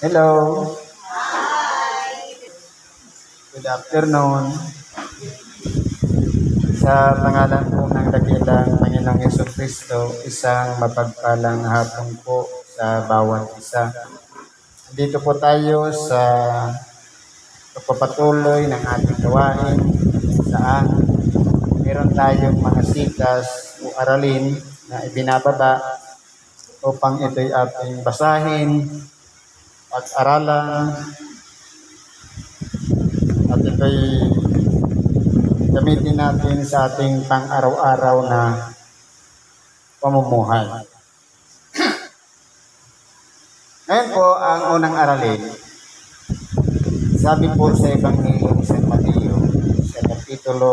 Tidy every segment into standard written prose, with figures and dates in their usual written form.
Hello. Good afternoon. Sa pangalan po ng dakilang Panginoong Jesucristo, isang mapagpalang hapon po sa bawat isa. Dito po tayo sa pagpapatuloy ng ating gawain saan meron tayong mga sitas o aralin na ibinababa upang ito'y ating basahin, pag-aralan, at ito'y gamitin natin sa ating pang-araw-araw na pamumuhay. Ngayon po, ang unang aralin, sabi po sa Ebanghelyo ni San Mateo, sa Kapitulo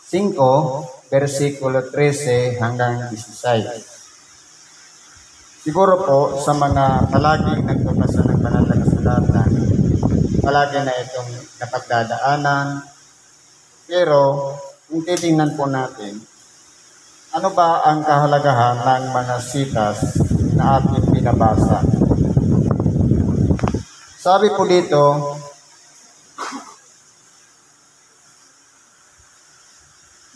5, versikulo 13 hanggang 16. Siguro po, sa mga palaging nagbabasa ng banal na kasulatan, palagi na itong napagdadaanan. Pero, kung titingnan po natin, ano ba ang kahalagahan ng mga sitas na ating binabasa? Sabi po dito,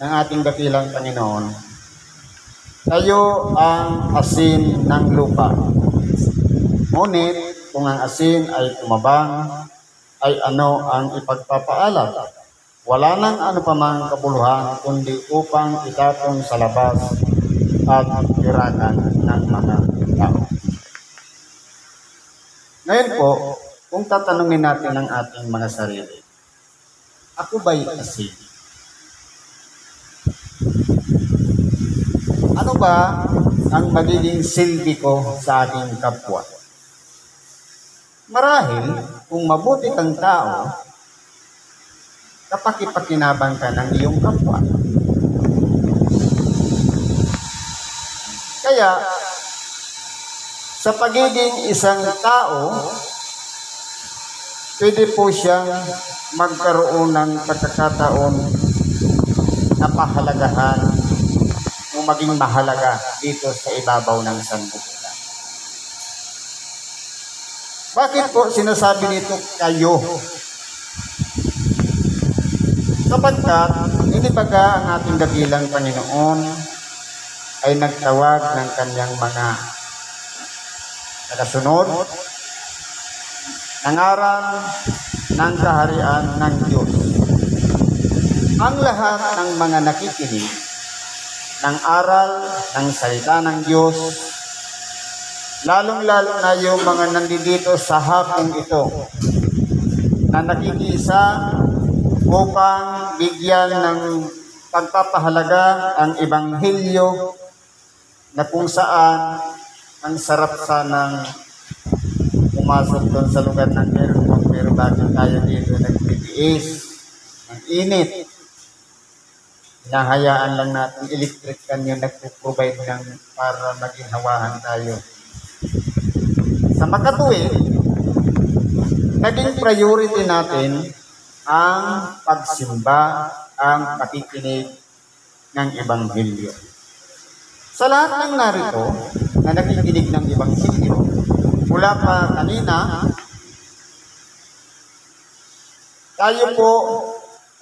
ng ating dakilang Panginoon, tayo ang asin ng lupa. Ngunit, kung ang asin ay tumabang, ay ano ang ipagpapaalam? Wala nang ano pa mang kabuluhan, kundi upang itatong sa labas at irakan ng mga tao. Ngayon po, kung tatanungin natin ang ating mga sarili, ako ba'y asin? Ano ba ang magiging silbi ko sa ating kapwa? Marahil, kung mabuti kang tao, kapakipakinabang ka ng iyong kapwa. Kaya, sa pagiging isang tao, pwede po siyang magkaroon ng pagkakataon na pahalagahan o maging mahalaga dito sa ibabaw ng sanlibutan. Bakit po sinasabi nito kayo? Sapagkat, hindi baga ang ating dakilang Panginoon ay nagtawag ng kanyang mga tagasunod, nangaral ng kaharian ng Diyos. Ang lahat ng mga nakikinig ng aral ng salita ng Diyos, lalong-lalo na yung mga nandito sa hapong ito, na nakikiisa upang bigyan ng pagpapahalaga ang Ebanghelyo na kung saan ang sarap sanang pumasok doon sa lugar ng airport, pero bakit tayo dito nagtitiis ng init? Hinahayaan lang natin electric fan yung nagpo-provide ng para maging hawahan tayo. Sa makatuwid, naging priority natin ang pagsimba, ang pakikinig ng Ebanghelyo. Sa lahat ng narito na nakikinig ng Ebanghelyo, mula pa kanina, tayo po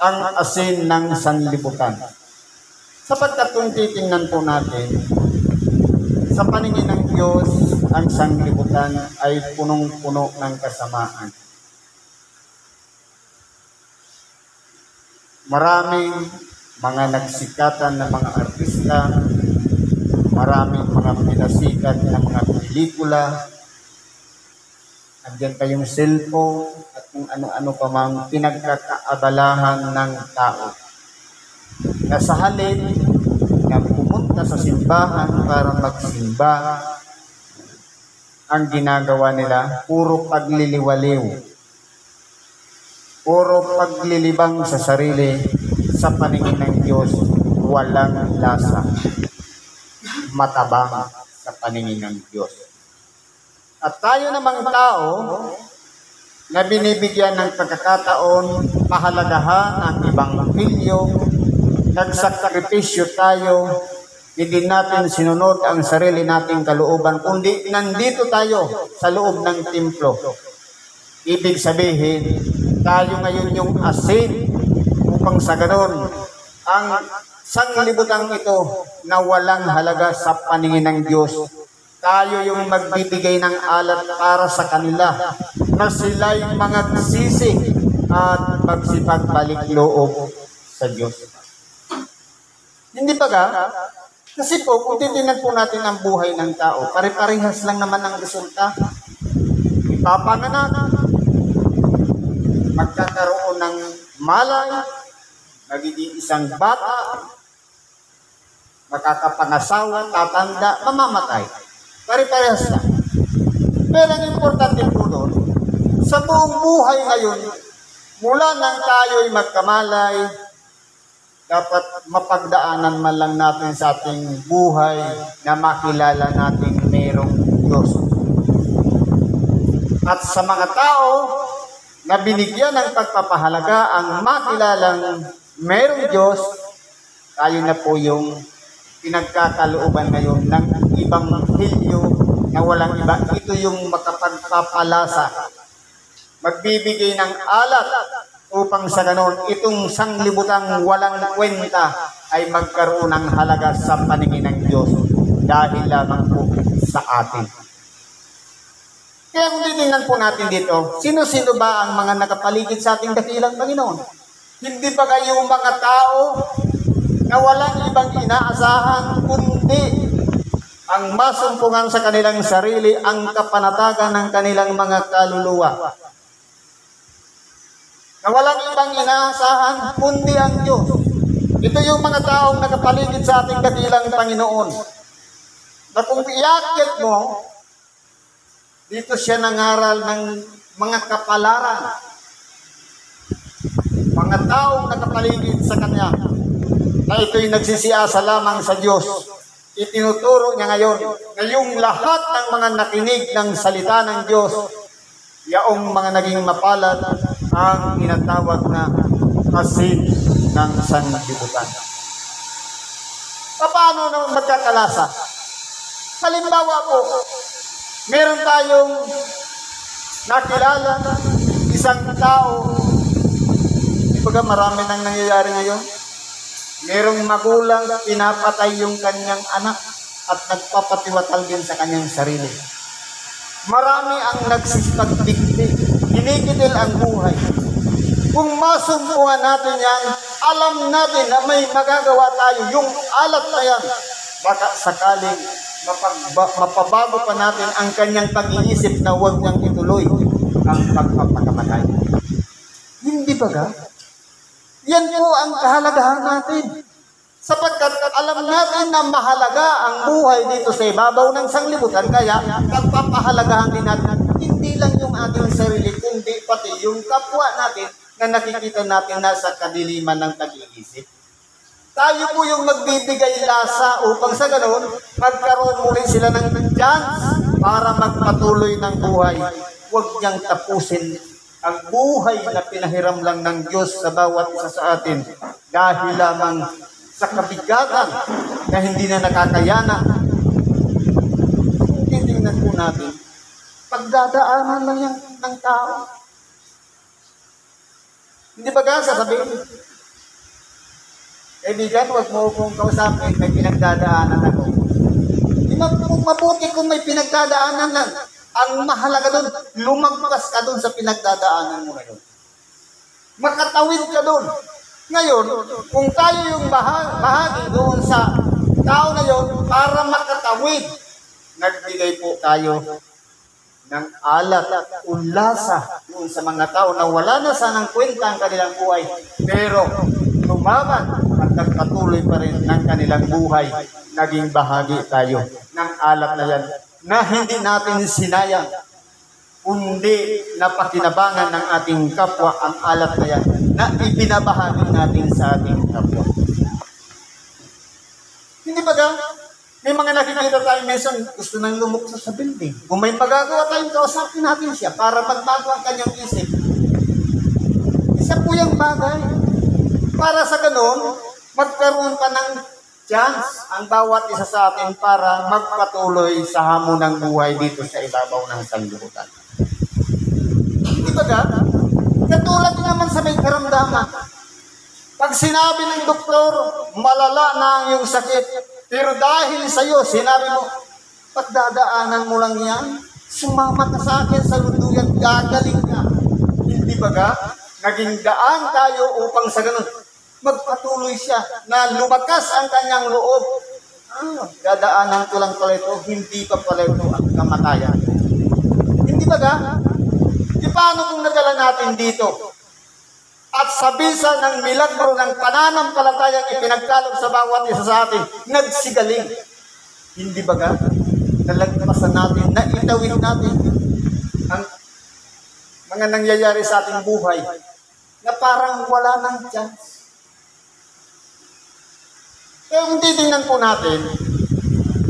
ang asin ng sanlibutan. Sapagkat kung titingnan po natin, sa paningin ng Diyos, ang sanlibutan ay punong-puno ng kasamaan. Maraming mga nagsikatan na mga artista, maraming mga pinasikat na mga pelikula, andyan pa yung cellphone at kung ano-ano pa mang pinagkakaabalahan ng tao. Na sa halin na pumunta sa simbahan para magsimba, ang ginagawa nila, puro pagliliwaliw. Puro paglilibang sa sarili sa paningin ng Diyos, walang lasa. Matabang sa paningin ng Diyos. At tayo namang tao na binibigyan ng pagkakataon, pahalagahan ang Ebanghelyo, nagsakripisyo tayo, hindi natin sinunod ang sarili nating kalooban, kundi nandito tayo sa loob ng templo. Ibig sabihin, tayo ngayon yung asin upang sa ganon, ang sanglibutan ito na walang halaga sa paningin ng Diyos. Tayo yung magbibigay ng alat para sa kanila na sila'y mangagsisi at magsipagbalik loob sa Diyos. Hindi ba ga? Kasi po, kung titignan po natin ang buhay ng tao, pare-parehas lang naman ang resulta. Ipapanganak, magkakaroon ng malay, magiging isang bata, makakapangasawa, tatanda, mamamatay. Pare-parehas lang. Pero ang importante po doon, sa buong buhay ngayon, mula nang tayo'y magkamalay, dapat mapagdaanan man lang natin sa ating buhay na makilala natin mayroong Diyos. At sa mga tao na binigyan ng pagpapahalaga ang makilalang mayroong Diyos, tayo na po yung pinagkakalooban ngayon ng ibang hilyo na walang iba. Ito yung makapagpapalasa, magbibigay ng alat upang sa ganon, itong sanglibutang walang kwenta ay magkaroon ng halaga sa paningin ng Diyos dahil lamang po sa atin. Kaya kung titingnan po natin dito, sino-sino ba ang mga nakapaligid sa ating dakilang Panginoon? Hindi ba kayong mga tao na walang ibang inaasahan kundi ang masumpungan sa kanilang sarili, ang kapanatagan ng kanilang mga kaluluwa? Na walang ibang inaasahan kundi ang Diyos. Ito yung mga taong nakapaligid sa ating dakilang Panginoon. Na kung iakit mo, dito siya nangaral ng mga kapalaran. Mga taong nakapaligid sa Kanya. Na ito'y nagsisiasa lamang sa Diyos. Itinuturo niya ngayon na yung lahat ng mga nakinig ng salita ng Diyos, yaong mga naging mapalad ang inatawag na asin ng sanlibutan. Paano naman magkakalasa? Halimbawa po, meron tayong nakilala isang tao, ibaga marami nang nangyayari ngayon. Merong magulang, pinapatay yung kanyang anak at nagpapatiwatal din sa kanyang sarili. Marami ang nagsisipagdikti, kinikitil ang buhay. Kung masumpungan natin yan, alam natin na may magagawa tayo. Yung alat na yan, baka sakaling mapabago pa natin ang kanyang pag-iisip na huwag niyang ituloy ang pagpapakamatay. Hindi ba ga? Yan po ang kahalagahan natin. Sapagkat alam natin na mahalaga ang buhay dito sa ibabaw ng sanglibutan, kaya pagpapahalagahan din natin hindi lang yung ating sarili, kundi pati yung kapwa natin na nakikita natin nasa kadiliman ng pag-iisip. Tayo po yung magbibigay lasa upang sa ganoon, magkaroon muli sila ng chance para magpatuloy ng buhay. Huwag niyang tapusin ang buhay na pinahiram lang ng Diyos sa bawat isa sa atin dahil lamang sa kabigatan na hindi na nakakayanan. Titingnan po natin, pagdadaanan lang yan ng tao. Hindi ba ka sasabihin, kaibigan, huwag mo kong kausapin, may pinagdadaanan ako. Di mabuti kung may pinagdadaanan lang. Ang mahalaga doon, lumagpas ka doon sa pinagdadaanan mo ngayon. Makatawid ka doon. Ngayon, kung tayo yung bahagi doon sa tao na yun, para makatawid, nagbigay po tayo ng alat at ulasa doon sa mga tao na wala na sanang kwenta ang kanilang buhay, pero lumaban at nagpatuloy pa rin ng kanilang buhay. Naging bahagi tayo ng alat na yan na hindi natin sinayang, kundi napakinabangan ng ating kapwa ang alat na yan na ibinabahagi natin sa ating kapwa. Hindi ba ga? May mga nakikita tayo minsan gusto nang lumukso sa building. Kung may magagawa tayong kausapin natin siya para magbago ang kanyang isip. Isa po yung bagay. Para sa ganon, magkaroon pa ng chance ang bawat isa sa atin para magpatuloy sa hamon ng buhay dito sa ibabaw ng sanlibutan. Hindi ba ga? Katulad naman sa may karamdaman. Pag sinabi ng doktor, malala na ang iyong sakit, pero dahil sa iyo, sinabi mo, pagdadaanan mo lang yan, sumama ka sa akin sa lunduyan, gagaling ka. Hindi ba ga? Naging daan tayo upang sa ganun, magpatuloy siya na lumakas ang kanyang loob. Dadaanan ko lang pala ito, hindi pa pala ito ang kamatayan. Hindi ba ga? Di paano kung nadala natin dito? At sa bisa ng milagro ng pananampalatayang ipinagkalog sa bawat isa sa atin, nagsigaling. Hindi ba ga? Nalagpasan natin, naitawid natin ang mga nangyayari sa ating buhay na parang wala ng chance. Kaya kung titingnan po natin,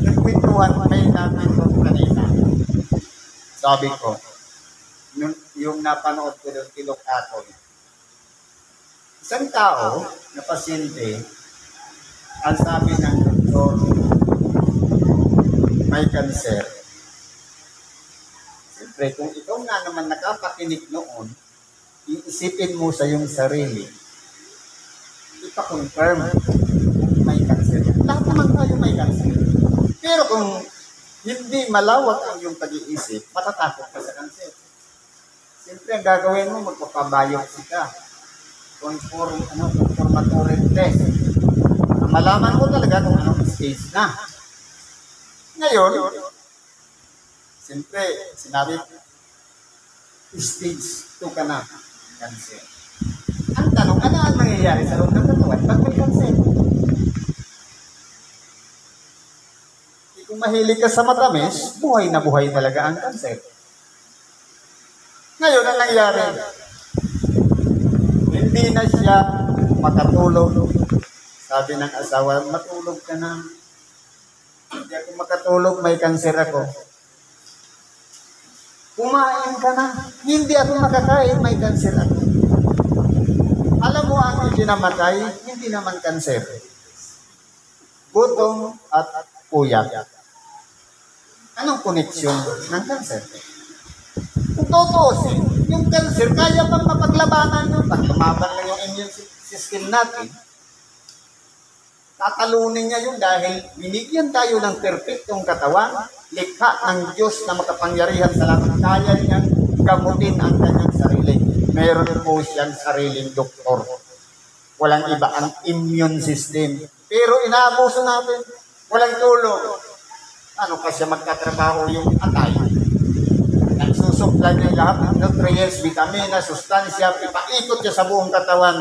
nagkwentuhan may natin ko kanina. Sabi ko, yung napanood ko doon, Kilok-Aton. Isang tao na pasyente, ang sabi ng doktor, may kanser. Siyempre, kung ikaw nga naman nakapakinig noon, iisipin mo sa iyong sarili, ipa-confirm may kanser. Lahat naman tayo may kanser. Pero kung hindi malawak ang iyong pag-iisip, matatakot ka sa kanser. Siyempre, ang gagawin mo, magpapabiopsy ka. Confirmatory test. Malaman mo talaga kung anong stage na. Ngayon, siyempre, sinabi, stage 2 ka na, cancer. Ang tanong, ano ang mangyayari sa loob ng katawan pag may cancer? Kung mahilig ka sa matamis, buhay na buhay talaga ang cancer. Ngayon, ang nangyayari, hindi na siya makatulog. Sabi ng asawa, matulog ka na. Hindi ako makatulog, may kanser ako. Kumain ka na. Hindi ako makakain, may kanser ako. Alam mo ang ikinamatay, hindi naman kanser. Gutom at puyat. Anong koneksyon ng kanser? Kung tutusin, yung kanser, kaya pang mapaglabanan yun. Pag lumaban lang yung immune system natin, tatalunin niya yun dahil binigyan tayo ng perfectong katawan, likha ng Diyos na makapangyarihan sa lahat. Kaya niyang gamutin ang kanyang sarili. Meron po siyang sariling doktor. Walang iba ang immune system. Pero inaabuso natin. Walang tulong. Ano kasi magkatrabaho yung atay? Nagsusupply niya lahat ng nutrients, vitamina, sustansya, ipaikot niya sa buong katawan.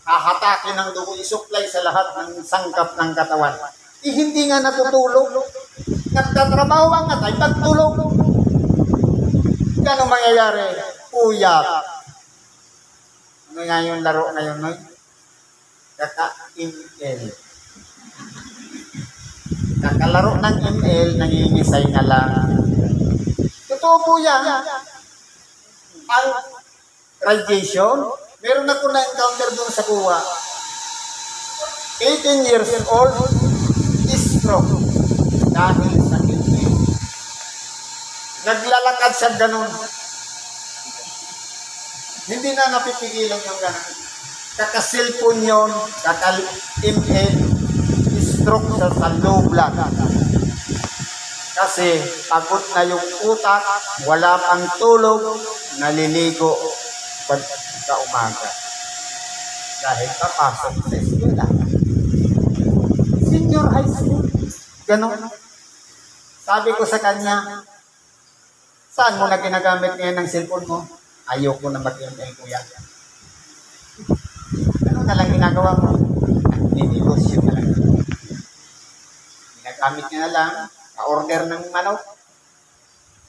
Hahatakin ng dugo, isupply sa lahat ng sangkap ng katawan. Hindi nga natutulog. Nagtatrabaho ang atay, pagtulog. Gano'ng mangyayari? Puyat. Ano nga yung laro ngayon, no? Kaka-ML. Kakalaro ng ML, nangingisay na lang. Totoo po yan. Ang radiation, meron ako na-encounter doon sa kuwa. 18 years old, stroke. Dahil sa ML. Naglalakad siya ganun. Hindi na napipigilan yung ganun. Kaka-cellphone yun, kaka-ML, stroke siya sa low blood. Kasi pagod na yung utak, wala pang tulog, naliligo pagka umaga. Dahil papasok sa eskwela. Senior high school. Ganon. Sabi ko sa kanya, saan mo na ginagamit ngayon ng cellphone mo? Ayoko na mag-email, kuya. Ano na lang ginagawa mo? Ninegosyo na lang. Ginagamit niya na lang, ka-order ng manok.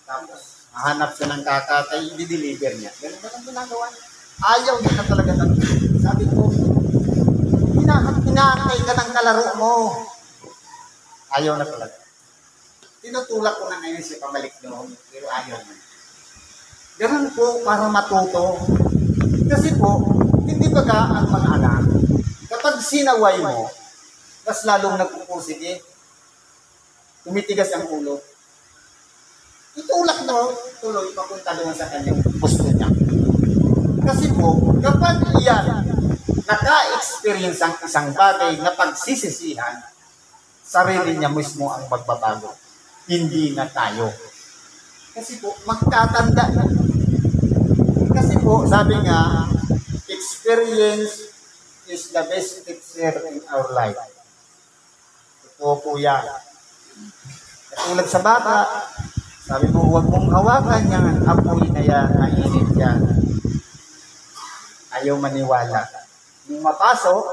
Tapos, mahanap siya ng kakatay, i-deliver niya. Ganun ba ang ginagawa niya? Ayaw niya na talaga ng... Sabi ko, hinahantay ka ng kalaro mo. Ayaw na talaga. Tinutulak ko na ngayon siya pabalik doon, pero ayaw na. Ganun po para matuto. Kasi po, hindi ba ang mga anak, kapag sinaway mo, mas lalong nagpupursige. Tumitigas ang ulo. Itulak mo, tuloy papunta doon sa kanyang gusto niya. Kasi po, kapag iyan naka-experience ang isang bagay na pagsisisihan, sarili niya mismo ang magbabago. Hindi na tayo. Kasi po, magtatanda na. Kasi po, sabi nga, experience is the best teacher in our life. Ito po yan. Katulad sa bata, sabi mo, huwag mong hawakan yung apoy na yan, mainit yan. Ayaw maniwala. Nung mapasok,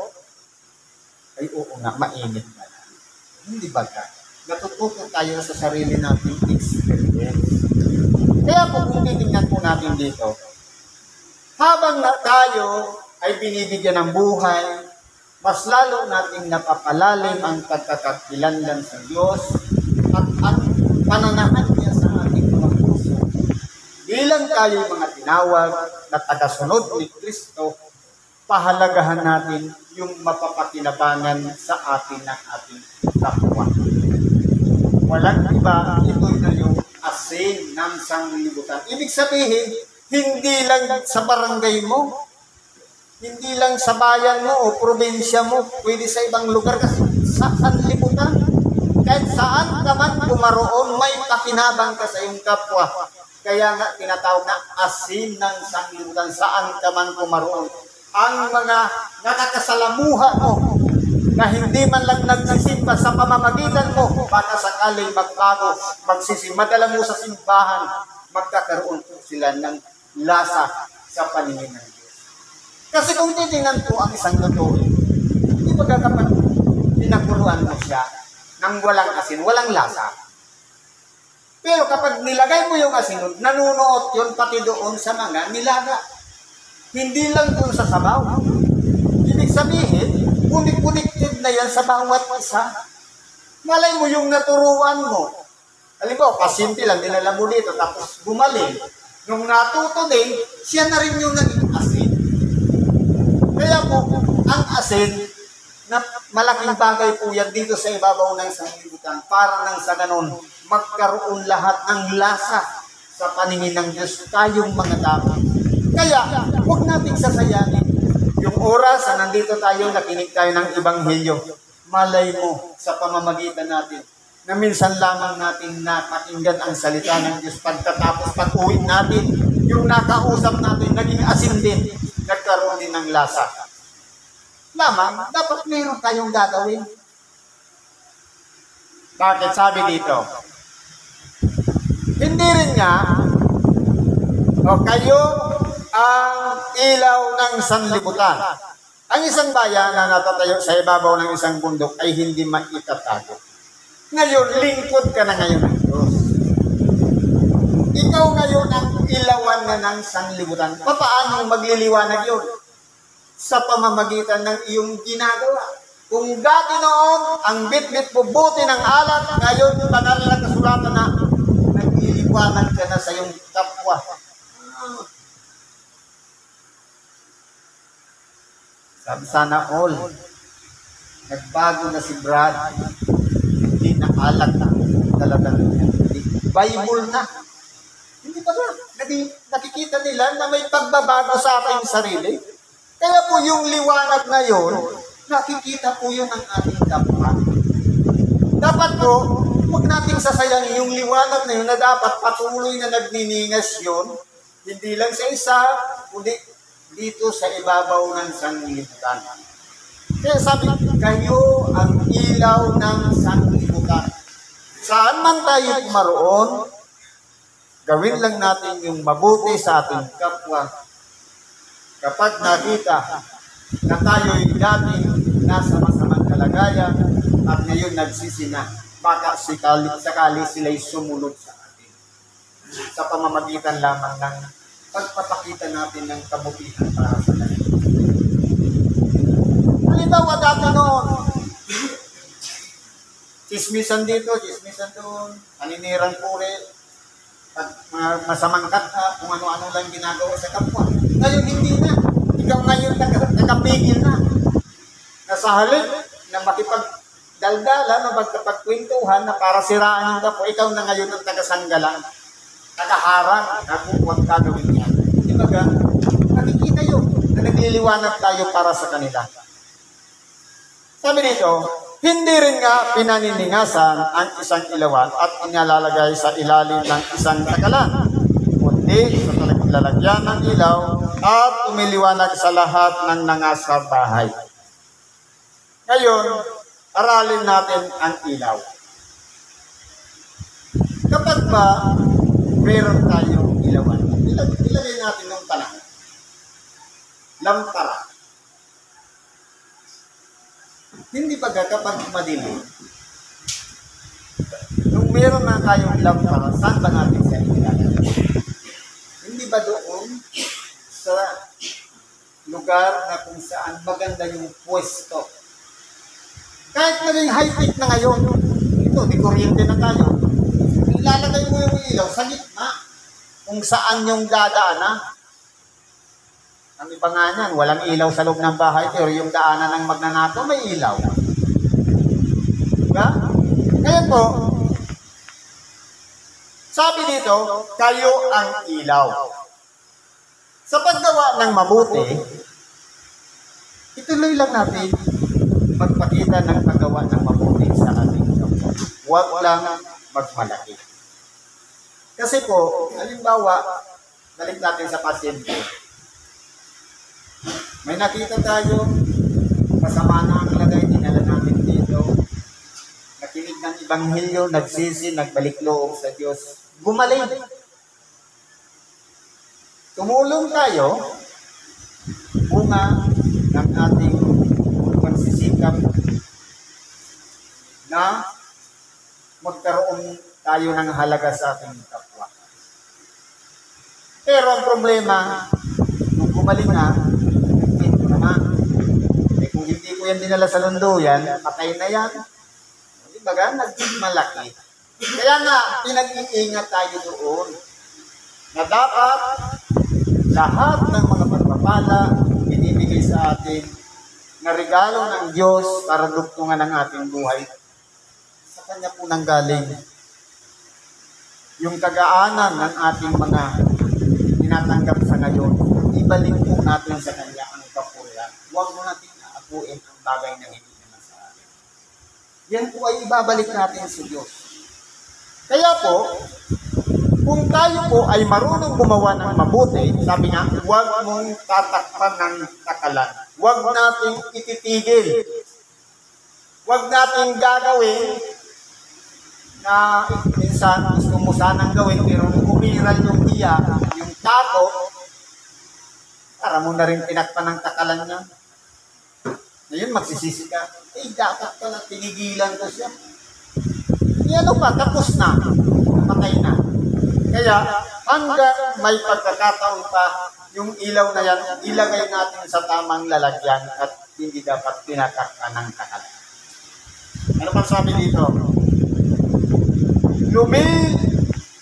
ay oo nga, mainit na. Hindi ba ka? Natututo tayo sa sarili nating experience. Kaya po, kung titingnan po natin dito, habang na tayo ay binibigyan ng buhay, mas lalo nating napapalalim ang pagkakakilanlan sa Diyos at ang pananahan niya sa ating mga puso. Bilang tayo mga tinawag na tagasunod ni Kristo, pahalagahan natin yung mapapakinabangan sa atin ng ating kapwa. Walang iba, ito na yung asin ng sanglibutan. Ibig sabihin, hindi lang sa barangay mo, hindi lang sa bayan mo o probinsya mo, pwede sa ibang lugar kasi sa sanlibutan. Kahit saan ka man kumaroon, may pakinabang ka sa iyong kapwa. Kaya nga tinatawag na asin ng sanglibutan, saan ka man kumaroon. Ang mga nakakasalamuha mo, na hindi man lang nagsisimba sa pamamagitan mo, baka sakaling magbago, madala mo sa simbahan, magkakaroon po sila ng lasa sa paningin ng Diyos. Kasi kung titingnan po ang isang lutuin, hindi ba kapag pinakuluan mo siya ng walang asin, walang lasa. Pero kapag nilagay mo yung asin, nanunuot yun pati doon sa mga nilaga. Hindi lang doon sa sabaw. Ibig sabihin, connected na yan sa bawat isa. Malay mo yung naturuan mo. Halimbawa, pasyente lang, dinala mo dito, tapos gumaling. Nung natuto din, siya na rin yung naging asin. Kaya po, ang asin, na malaking bagay po yan dito sa ibabaw ng sanglibutan, para nang sa ganon, magkaroon lahat ng lasa sa paningin ng Diyos tayong mga tao. Kaya, huwag nating sasayangin yung oras na nandito tayo, nakinig tayo ng Ebanghelyo. Malay mo sa pamamagitan natin na minsan lamang natin napakinggan ang salita ng Diyos. Pagkatapos pag-uwi natin, yung nakausap natin, naging asin din, nagkaroon din ng lasa. Lamang, dapat mayroon tayong gagawin. Bakit sabi dito? Hindi rin nga, kayo ang ilaw ng sanlibutan. Ang isang bayan na natatayo sa ibabaw ng isang bundok ay hindi maitatago. Ngayon, lingkod ka na ngayon ng Diyos. Ikaw ngayon ang ilawan na ng sanlibutan. Paano magliliwanag yun? Sa pamamagitan ng iyong ginagawa. Kung dati noon, ang bit-bit bubuti ng alat, ngayon, banal na kasulatan na nagliliwanag ka na sa iyong kapwa. Sana all. Nagbago na si Brad. Hindi na alat na talaga niya. Bible na. Hindi ba ba? Nakikita nila na may pagbabago sa ating sarili. Kaya po yung liwanag na yun, nakikita po yun ng ating kapwa. Dapat po, huwag nating sasayangin yung liwanag na yun na dapat patuloy na nagniningas yun. Hindi lang sa isa, kundi dito sa ibabaw ng sanglibutan. Kaya sabi, kayo ang ilaw ng sanglibutan. Saan man tayo maroon, gawin lang natin yung mabuti sa ating kapwa. Kapag nakita na tayo'y dati nasa masamang kalagayan at ngayon nagsisina, baka sakali sila'y sumunod sa atin. Sa pamamagitan lamang ng pagpapakita natin ng kabutihan para sa kanila. Halimbawa dati noon, chismisan dito, chismisan doon, paninirang puri, at masamang kata, kung ano-ano lang ginagawa sa kapwa. Ngayon hindi na. Ikaw ngayon nakapigil na. Nasa halip na magdaldalan o magkapagkwentuhan na para siraan yung kapwa, ikaw na ngayon ang tagasanggalang, tagaharang, huwag gagawin yan. Di ba ka? Nakikita yun na nagliliwanag tayo para sa kanila. Sabi dito, hindi rin nga pinaniningasan ang isang ilawan at inalalagay sa ilalim ng isang takalan, kundi sa lalagyan ng ilaw at umiliwanag sa lahat ng nangasa bahay. Ngayon, aralin natin ang ilaw. Kapag ba meron tayong ilawan, ilagay natin ng panahon. Lampara. Hindi ba kapag madilim, nung meron na tayong lampara, saan ba natin siya ilalagay? Hindi ba doon sa lugar na kung saan maganda yung pwesto? Kahit maging high-tech na ngayon, ito, di kuryente na tayo, ilalagay mo yung ilaw sa gitna kung saan yung dadaanan. Ang iba nga niyan, walang ilaw sa loob ng bahay, pero yung daanan ng magnanakaw may ilaw. Diba? Ngayon po, sabi dito, kayo ang ilaw. Sa paggawa ng mabuti, ituloy lang natin magpakita ng paggawa ng mabuti sa ating kapwa. Huwag lang magmalaki. Kasi po, halimbawa, balik natin sa pasyente. May nakita tayo, masama na ang lagay, dinala natin dito. Nakinig ng Ebanghelyo, nagsisi, nagbalik loob sa Diyos. Gumaling. Tumulong tayo, bunga ng ating pagsisikap na magkaroon tayo ng halaga sa ating kapwa. Pero ang problema, nung gumaling na, ito naman. Eh kung hindi ko yan dinala sa lunduyan, patay na yan. Di ba ga? Naging malaki. Kaya nga, pinag-iingat tayo doon na dapat lahat ng mga pagpapala binibigay sa atin na regalo ng Diyos para dugtungan ng ating buhay. Sa Kanya po nanggaling yung kagaanan ng ating mga tinatanggap sa ngayon. Ibalik po natin sa Kanya ang kapurihan. Huwag mo natin naapuin ang bagay na hindi naman sa atin. Yan po ay ibabalik natin sa Diyos. Kaya po, kung tayo po ay marunong gumawa ng mabuti, sabi nga, huwag mong tatakpan ng takalan. Huwag nating ititigil. Huwag nating gagawin na minsan gusto mo sanang gawin, pero umiral yung hiya, yung tako, para mo na rin tinakpan ng takalan niya. Ngayon, magsisisi ka, dapat pala tinigilan ko siya. Ano pa, tapos na, patay na. Kaya, hanggang may pagkakataon pa, yung ilaw na yan, ilagay natin sa tamang lalagyan at hindi dapat tinatakpan ng takalan. Ano pa sabi dito?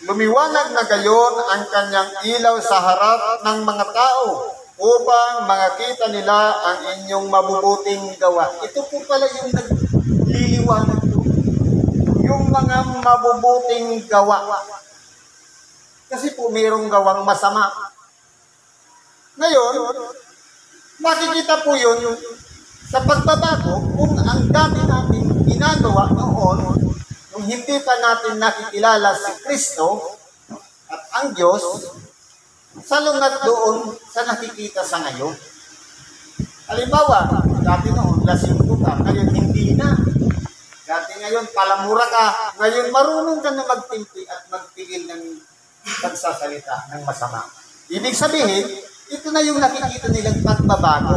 Lumiwanag na gayon ang kanyang ilaw sa harap ng mga tao upang makita nila ang inyong mabubuting gawa. Ito po pala yung nagliliwanag po. Yung mga mabubuting gawa. Kasi po mayroong gawang masama. Ngayon, makikita po yun sa pagbabago kung ang dami natin ginagawa noon nung hindi pa natin nakikilala si Kristo at ang Diyos, salungat doon sa nakikita sa ngayon. Halimbawa, dati noon, lasing ka, ngayon hindi na. Dati ngayon, palamura ka, ngayon marunong ka na magtimpi at magpigil ng pagsasalita ng masama. Ibig sabihin, ito na yung nakikita nilang pagbabago,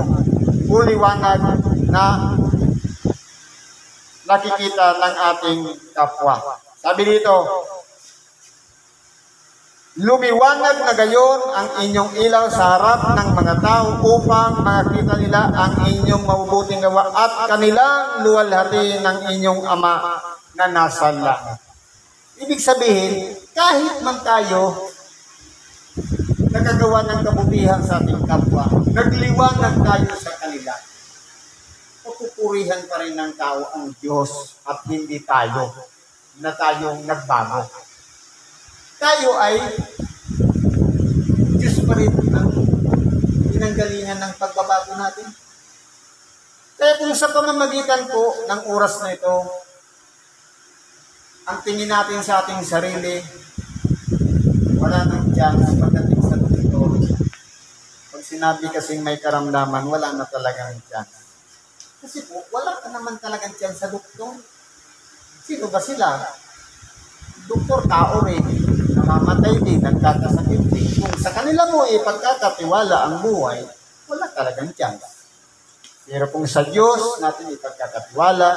uliwanag na nakikita ng ating kapwa. Sabi dito, lumiwanag na gayon ang inyong ilaw sa harap ng mga tao upang makita nila ang inyong mabubuting gawa at kanilang luwalhati ng inyong Ama na nasa langit. Ibig sabihin, kahit man tayo nakagawa ng kabutihan sa ating kapwa, nagliwanag tayo sa kanila. papupurihan pa rin ng tao ang Diyos at hindi tayo na tayong nagbago. Tayo ay Diyos pa rin ang pinanggalingan ng pagbabago natin. Kaya kung sa pamamagitan po ng oras na ito, ang tingin natin sa ating sarili, wala nang chance pagdating sa doktor. Pag sinabi kasing may karamdaman, wala na talagang chance. Kasi po, wala ka naman talagang chance sa doktor. Sino ba sila? Doktor, tao rin. Namamatay din, nagkakasakit din. Kung sa kanila mo ipagkakatiwala ang buhay, wala talagang chance. Pero kung sa Diyos natin ipagkakatiwala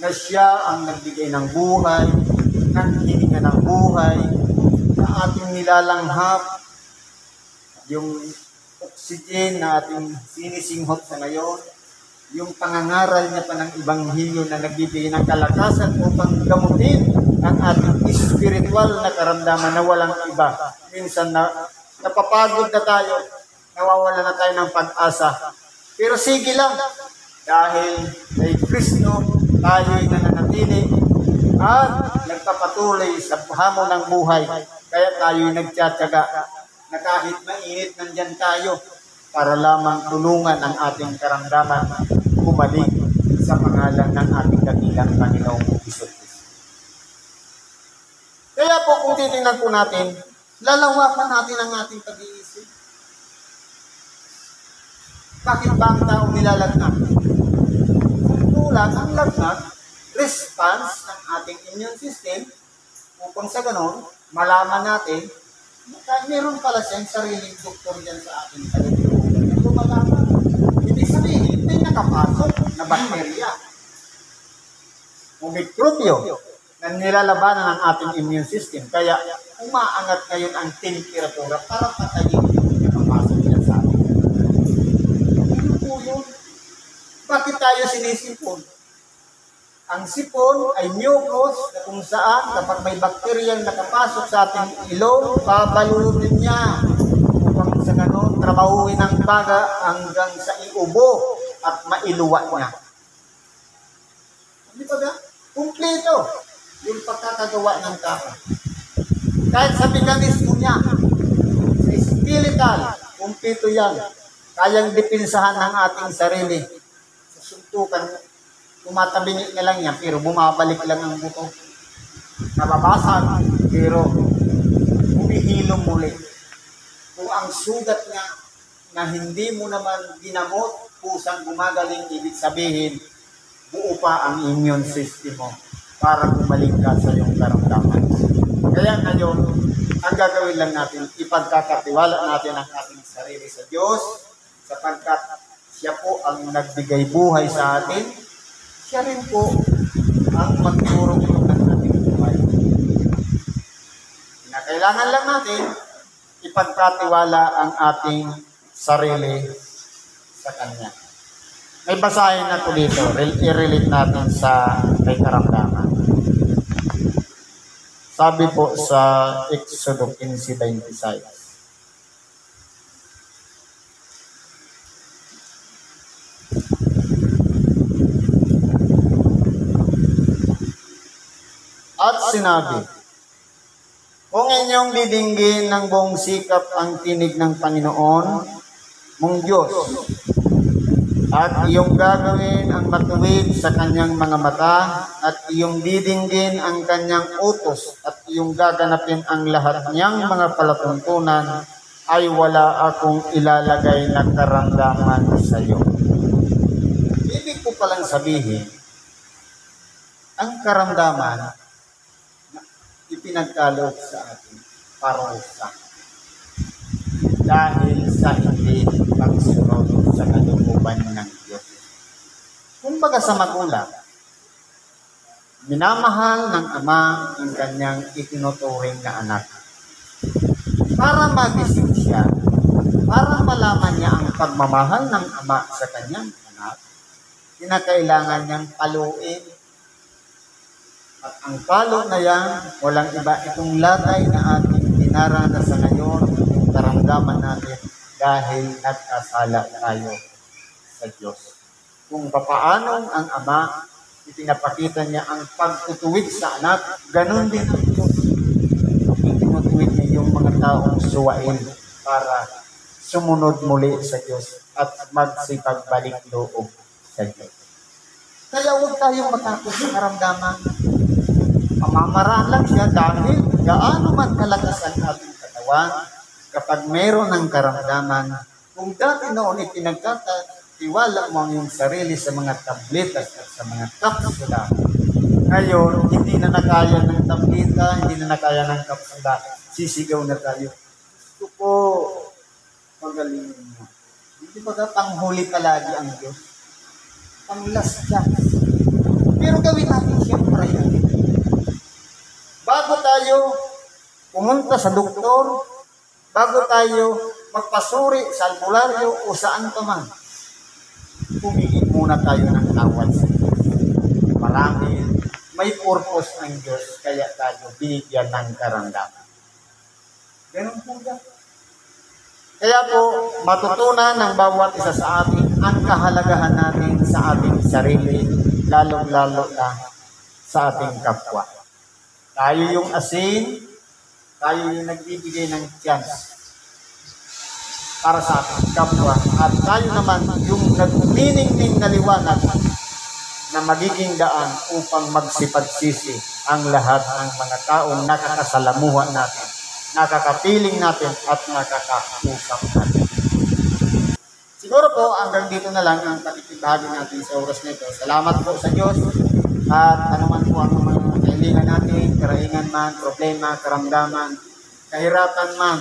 na siya ang nagbigay ng buhay, ng hininga ng buhay, na ating nilalanghap, yung oxygen na ating sinisinghot sa ngayon, yung pangangaral niya pa ng Ibanghilyo na nagbibigay ng kalakasan upang gamutin ang ating spiritual na karamdaman na walang iba. Minsan na napapagod na tayo, nawawala na tayo ng pag-asa. Pero sige lang, dahil kay Kristo tayo'y nananatili at nagpapatuloy sa hamon ng buhay. Kaya tayo'y nagtsatsaga na kahit mainit nandyan tayo para lamang tulungan ang ating karamdaman bumalik sa pangalan ng ating dakilang Panginoong Hesus. Kaya po kung titingnan po natin, lalawakan natin ang ating pag-iisip. Bakit ba ang tao nilalagnat? Tulad ang lagnat, response ng ating immune system upang sa ganon, malaman natin na meron pala siyang sariling doktor dyan sa ating kalusugan. Ito malaman. Ibig sabihin, may nakapasok na bakterya o mikrobyo na nilalabanan ng ating immune system. Kaya umaangat ngayon ang temperatura para patayin yung nakapasok dyan sa ating kalusugan. Bakit tayo sinisipon? Ang sipon ay mucus na kung saan kapag may bakteryang nakapasok sa ating ilong, babalutin niya upang sa ganon trabahuin ang baga hanggang sa iubo at mailuwa niya. Hindi ba ba? Kumpleto yung pagkakagawa ng tao. Kahit sa mekanismo niya, sa skeletal, kumpleto yan. Kayang dipinsahan ng ating sarili. Sa suntukan, tumatabingi na lang yan, pero bumabalik lang ang buto. Nababasag, pero humihilom muli. Kung ang sugat niya na hindi mo naman ginamot, pusang gumagaling, ibig sabihin, buo pa ang immune system mo para bumalik ka sa iyong karamdaman. Kaya ngayon, ang gagawin lang natin, ipagkakatiwala natin ang ating sarili sa Diyos, sapagkat siya po ang nagbigay buhay sa atin, siya rin po ang magturo ng ating buhay. Kailangan lang natin ipagkatiwala ang ating sarili sa Kanya. May basahin na po dito, i-relate natin sa may karamdaman. Sabi po sa Exodo 15:26. At sinabi, kung inyong didinggin ng buong sikap ang tinig ng Panginoon mong Diyos, at iyong gagawin ang matuwid sa kanyang mga mata, at iyong didinggin ang kanyang utos, at iyong gaganapin ang lahat niyang mga palatuntunan, ay wala akong ilalagay na karamdaman sa iyo. Ibig ko palang sabihin, ang karamdaman ipinagkaloob sa atin parusa dahil sa hindi pagsunod sa kalooban ng Diyos. Kumbaga sa magulang, minamahal ng ama ang kanyang itinuturing na anak. Para magising siya, para malaman niya ang pagmamahal ng ama sa kanyang anak, kinakailangan niyang paluin. At ang palo na yan, walang iba itong latay na ating dinaranas sa ngayon, yung karamdaman natin dahil nagkasala tayo sa Diyos. kung papaano ang Ama, ipinapakita niya ang pagtutuwid sa anak, ganun din ang Diyos. Itinutuwid niya yung mga taong suwain para sumunod muli sa Diyos at magsipagbalik loob sa Diyos. Kaya huwag tayong matakot sa karamdaman. Pamamaraan lang siya dahil gaano man kalakas ang ating katawan kapag meron ng karamdaman. Kung dati noon ipinagkatiwala mo ang iyong sarili sa mga tabletas at sa mga kapsula, ngayon hindi na nakaya ng tableta, hindi na nakaya ng kapsula, sisigaw na tayo. Gusto ko pagalingin mo. Hindi ba panghuli palagi ang Diyos? Ang last chance. Pero gawin natin siyang priority. Bago tayo pumunta sa doktor, bago tayo magpasuri sa albularyo o saan pa man, humingi muna tayo ng tawad sa Diyos. Marahil may purpose ng Diyos, kaya tayo binigyan ng karamdaman. Ganun po yan. Kaya po, matutunan ng bawat isa sa atin ang kahalagahan natin sa ating sarili, lalong-lalo na sa ating kapwa. Tayo yung asin, tayo yung nagbibigay ng chance para sa ating kapwa. At tayo naman yung nagminingning na liwanag na magiging daan upang magsipagsisi ang lahat ng mga taong nakakasalamuhan natin, nakakapiling natin at nakakausap natin. Siguro po hanggang dito na lang ang pakikibahagi natin sa oras nito. Salamat po sa Diyos at anuman po ang mga kahilingan natin, karaingan man, problema, karamdaman, kahirapan man,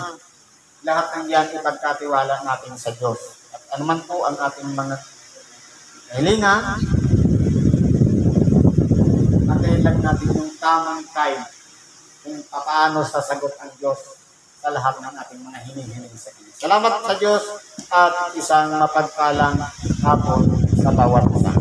lahat ng yan ipagkatiwala natin sa Diyos. At anuman po ang ating mga kahilingan, antayin lang natin yung tamang time kung paano sasagot ang Diyos sa lahat ng ating mga hining-hining sa Kanya. Salamat sa Diyos at isang mapagpalang hapon sa bawat isa.